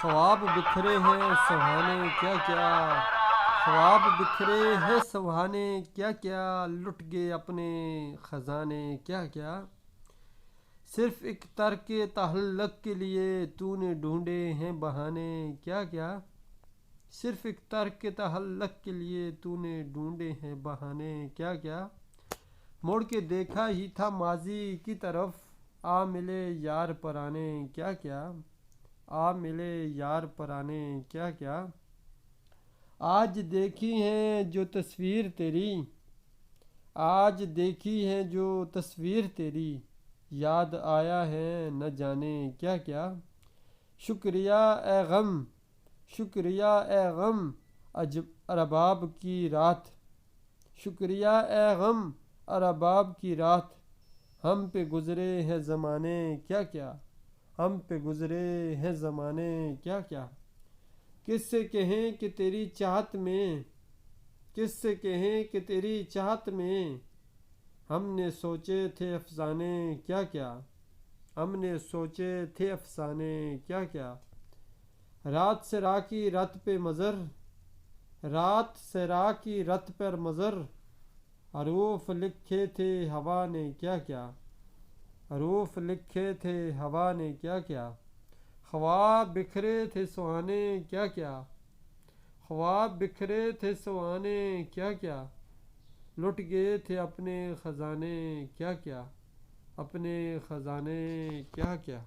خواب بکھرے ہیں سہانے کیا کیا، خواب بکھرے ہیں سہانے کیا کیا، لٹ گئے اپنے خزانے کیا کیا، صرف ایک ترک تعلق کے لیے تو نے ڈھونڈے ہیں بہانے کیا کیا، صرف ایک ترک تعلق کے لیے تو نے ڈھونڈے ہیں بہانے کیا کیا، مڑ کے دیکھا ہی تھا ماضی کی طرف، آ ملے یار پرانے کیا کیا، آ ملے یار پرانے کیا کیا، آج دیکھی ہے جو تصویر تیری، آج دیکھی ہے جو تصویر تیری، یاد آیا ہے نہ جانے کیا کیا، شکریہ اے غم، شکریہ اے غم ارباب کی رات، شکریہ اے غم ارباب کی رات، ہم پہ گزرے ہیں زمانے کیا کیا، ہم پہ گزرے ہیں زمانے کیا کیا، کس سے کہیں کہ تیری چاہت میں، کس سے کہیں کہ تیری چاہت میں، ہم نے سوچے تھے افسانے کیا کیا، ہم نے سوچے تھے افسانے کیا کیا، رات سے راہ کی رت پہ مضر، رات سے راہ کی رت پر مضر، حروف لکھے تھے ہوا نے کیا کیا، حروف لکھے تھے ہوا نے کیا کیا، خواب بکھرے تھے سہانے کیا کیا، خواب بکھرے تھے سہانے کیا کیا، لٹ گئے تھے اپنے خزانے کیا کیا، اپنے خزانے کیا کیا۔